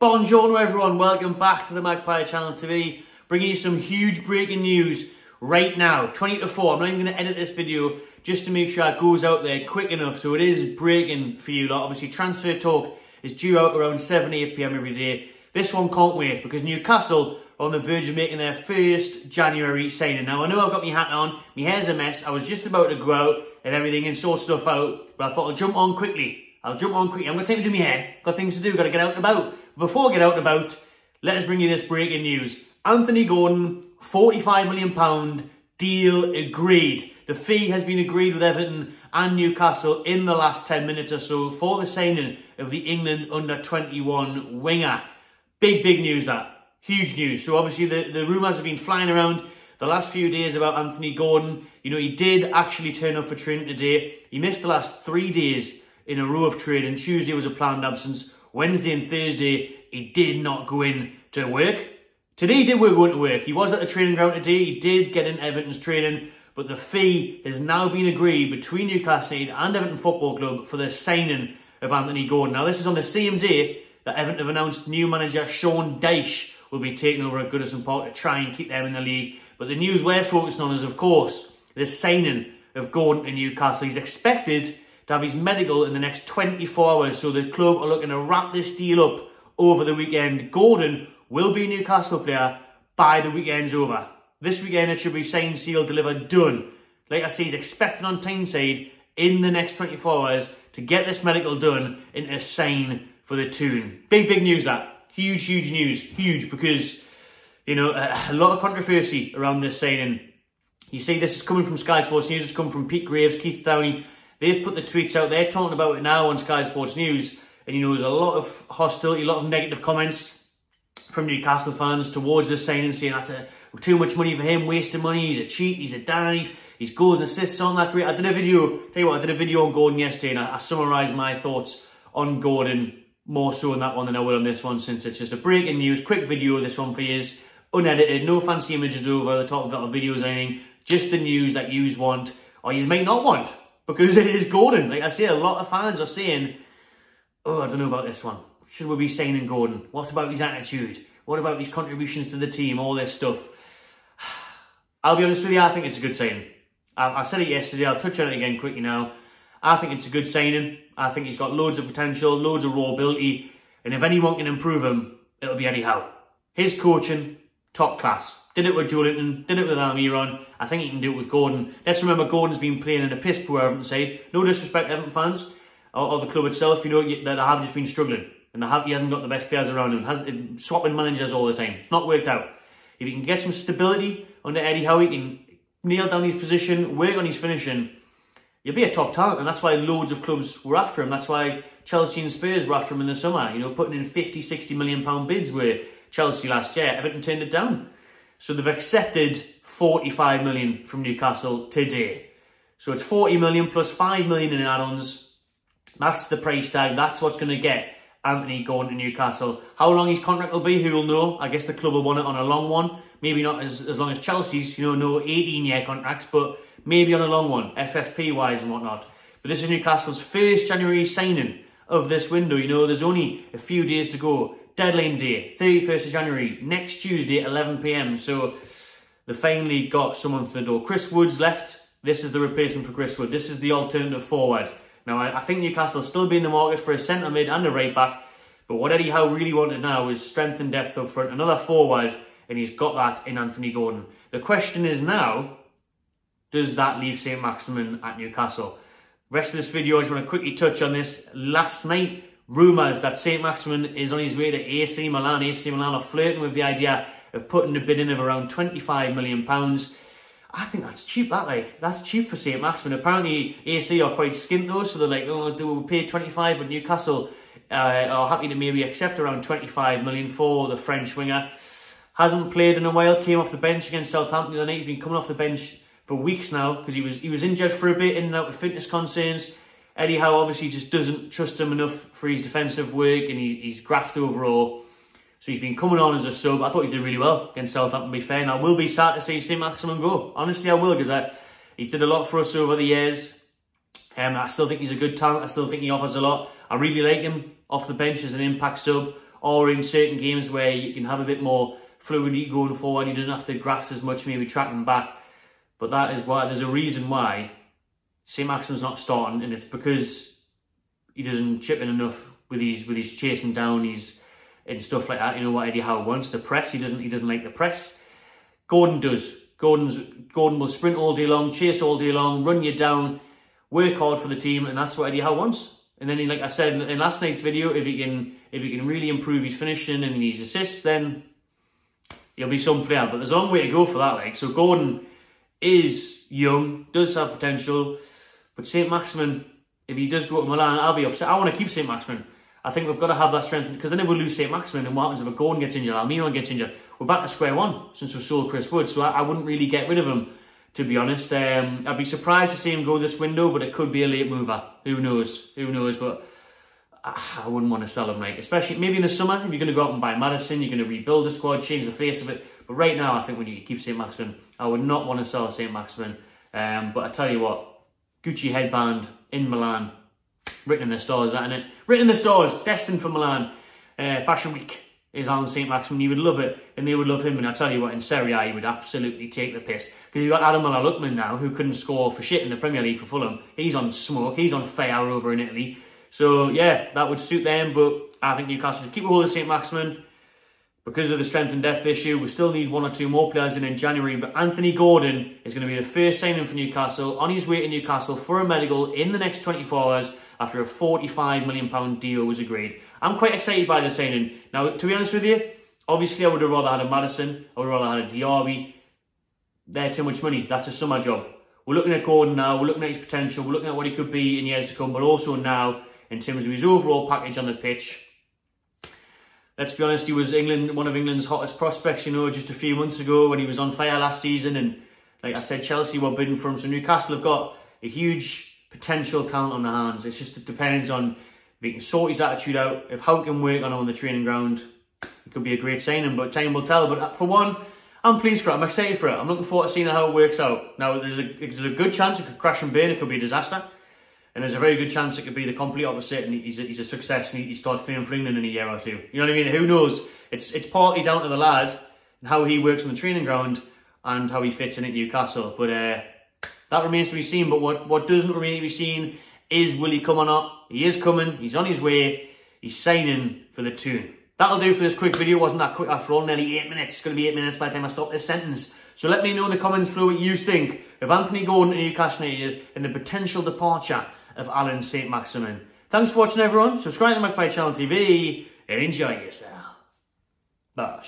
Buongiorno everyone, welcome back to the Magpie channel TV, bringing you some huge breaking news right now, 20 to 4. I'm not even going to edit this video just to make sure it goes out there quick enough, so it is breaking for you lot. Obviously transfer talk is due out around 7, 8 PM every day. This one can't wait because Newcastle are on the verge of making their first January signing. Now I know I've got my hat on, my hair's a mess, I was just about to go out and everything and sort stuff out, but I thought I'll jump on quickly. I'm going to take to my hair, got things to do, got to get out and about. Before I get out and about, let us bring you this breaking news. Anthony Gordon, £45 million deal agreed. The fee has been agreed with Everton and Newcastle in the last 10 minutes or so for the signing of the England under-21 winger. Big news that. Huge news. So obviously the rumours have been flying around the last few days about Anthony Gordon. You know, he did actually turn up for training today. He missed the last 3 days in a row of training. Tuesday was a planned absence. Wednesday and Thursday, he did not go in to work. Today he did go into work. He was at the training ground today. He did get in Everton's training, but the fee has now been agreed between Newcastle and Everton Football Club for the signing of Anthony Gordon. Now this is on the same day that Everton have announced new manager Sean Dyche will be taking over at Goodison Park to try and keep them in the league. But the news we're focusing on is, of course, the signing of Gordon to Newcastle. He's expected to have his medical in the next 24 hours, so the club are looking to wrap this deal up over the weekend. Gordon will be a Newcastle player by the weekend's over. This weekend it should be signed, sealed, delivered, done. Like I say, he's expected on Tyneside in the next 24 hours to get this medical done and to sign for the Toon. Big news that. Huge news. Huge because, you know, a lot of controversy around this signing. You see this is coming from Sky Sports News, it's coming from Pete Graves, Keith Downey. They've put the tweets out, they're talking about it now on Sky Sports News. And you know, there's a lot of hostility, a lot of negative comments from Newcastle fans towards this signing, saying that's too much money for him, wasting money, he's a cheat, he's a dive, his goals and assists aren't that great. I did a video on Gordon yesterday and I summarised my thoughts on Gordon more so on that one than I will on this one, since it's just a breaking news, quick video, this one for you, unedited, no fancy images over the top of the videos or anything, just the news that you want, or you might not want, because it is Gordon. Like I say, a lot of fans are saying, oh, I don't know about this one. Should we be signing Gordon? What about his attitude? What about his contributions to the team? All this stuff. I'll be honest with you, I think it's a good signing. I said it yesterday, I'll touch on it again quickly now. I think it's a good signing. I think he's got loads of potential, loads of raw ability. And if anyone can improve him, it'll be Eddie Howe. His coaching, top class. Did it with Joelinton, did it with Almiron. I think he can do it with Gordon. Let's remember Gordon's been playing in a piss poor Everton side. No disrespect to Everton fans or the club itself, you know, they have just been struggling. And he hasn't got the best players around him. Swapping managers all the time. It's not worked out. If he can get some stability under Eddie Howe, he can nail down his position, work on his finishing, he'll be a top talent. And that's why loads of clubs were after him. That's why Chelsea and Spurs were after him in the summer. You know, putting in 50, 60 million pound bids with Chelsea last year. Everton turned it down. So they've accepted 45 million from Newcastle today. So it's 40 million plus 5 million in add-ons. That's the price tag. That's what's going to get Anthony going to Newcastle. How long his contract will be, who will know? I guess the club will want it on a long one. Maybe not as long as Chelsea's, you know, no 18-year contracts, but maybe on a long one, FFP-wise and whatnot. But this is Newcastle's first January signing of this window. You know, there's only a few days to go. Deadline day, 31st of January, next Tuesday at 11 PM. So they finally got someone through the door. Chris Wood's left. This is the replacement for Chris Wood. This is the alternative forward. Now, I think Newcastle will still be in the market for a centre mid and a right back. But what Eddie Howe really wanted now is strength and depth up front. Another forward, and he's got that in Anthony Gordon. The question is now, does that leave Saint-Maximin at Newcastle? Rest of this video, I just want to quickly touch on this. Last night, rumours that Saint-Maximin is on his way to AC Milan. AC Milan are flirting with the idea of putting a bid in of around £25 million. I think that's cheap, that's cheap for Saint-Maximin. Apparently AC are quite skint though, so they're like, oh, do we pay 25, but Newcastle are happy to maybe accept around 25 million for the French winger. Hasn't played in a while, came off the bench against Southampton the other night. He's been coming off the bench for weeks now because he was injured for a bit, in and out with fitness concerns. Eddie Howe obviously just doesn't trust him enough for his defensive work and his graft overall. So he's been coming on as a sub. I thought he did really well against Southampton, to be fair. And I will be sad to see Saint-Maximin go. Honestly, I will, because he's did a lot for us over the years. I still think he's a good talent. I still think he offers a lot. I really like him off the bench as an impact sub. or in certain games where you can have a bit more fluidity going forward. He doesn't have to graft as much, maybe tracking back. But that is why, there's a reason why Saint-Maximin's not starting, and it's because he doesn't chip in enough with his chasing down, and stuff like that. You know what Eddie Howe wants, the press. He doesn't like the press. Gordon does. Gordon will sprint all day long, chase all day long, run you down, work hard for the team, and that's what Eddie Howe wants. And then, like I said in last night's video, if he can really improve his finishing and his assists, then he'll be some player. But there's a long way to go for that. Like, so Gordon is young, does have potential, but Saint-Maximin, if he does go to Milan, I'll be upset. I want to keep Saint-Maximin. I think we've got to have that strength, because then if we lose Saint-Maximin, and what happens if a Gordon gets injured, or Milan gets injured, we're back to square one since we've sold Chris Wood. So I wouldn't really get rid of him, to be honest. I'd be surprised to see him go this window, but it could be a late mover. Who knows? Who knows? But I wouldn't want to sell him, like, especially maybe in the summer, if you're going to go out and buy Madison, you're going to rebuild the squad, change the face of it. But right now, I think we need to keep Saint-Maximin. I would not want to sell Saint-Maximin. But I tell you what, Gucci headband in Milan, written in the stars, that, isn't it? Written in the stars, destined for Milan. Fashion Week is on Saint-Maximin. He would love it, and they would love him. And I tell you what, in Serie A, he would absolutely take the piss. Because you've got Adam Lukman now, who couldn't score for shit in the Premier League for Fulham. He's on smoke. He's on fire over in Italy. So, yeah, that would suit them. But I think Newcastle should keep a hold of Saint-Maximin. Because of the strength and depth issue, we still need one or two more players in January. But Anthony Gordon is going to be the first signing for Newcastle, on his way to Newcastle for a medical in the next 24 hours after a £45 million deal was agreed. I'm quite excited by the signing. Now, to be honest with you, obviously I would have rather had a Madison, I would have rather had a Diaby. They're too much money. That's a summer job. We're looking at Gordon now, we're looking at his potential, we're looking at what he could be in years to come, but also now, in terms of his overall package on the pitch. Let's be honest, he was one of England's hottest prospects, you know, just a few months ago when he was on fire last season. And like I said, Chelsea were bidding for him. So Newcastle have got a huge potential talent on their hands. It depends on if he can sort his attitude out, if Howe can work on him on the training ground. It could be a great signing, but time will tell. But for one, I'm pleased for it. I'm excited for it. I'm looking forward to seeing how it works out. Now, there's a good chance it could crash and burn. It could be a disaster. And there's a very good chance it could be the complete opposite, and he's a success, and he starts playing for England in a year or two. You know what I mean? Who knows? It's partly down to the lad and how he works on the training ground and how he fits in at Newcastle. But that remains to be seen. But what doesn't remain to be seen is, will he come or not? He is coming. He's on his way. He's signing for the Toon. That'll do for this quick video. It wasn't that quick after all. Nearly 8 minutes. It's going to be 8 minutes by the time I stop this sentence. So let me know in the comments below what you think of Anthony Gordon and Newcastle United and the potential departure of Alan Saint-Maximin. Thanks for watching, everyone. Subscribe to the Magpie Channel TV and enjoy yourself. Bye.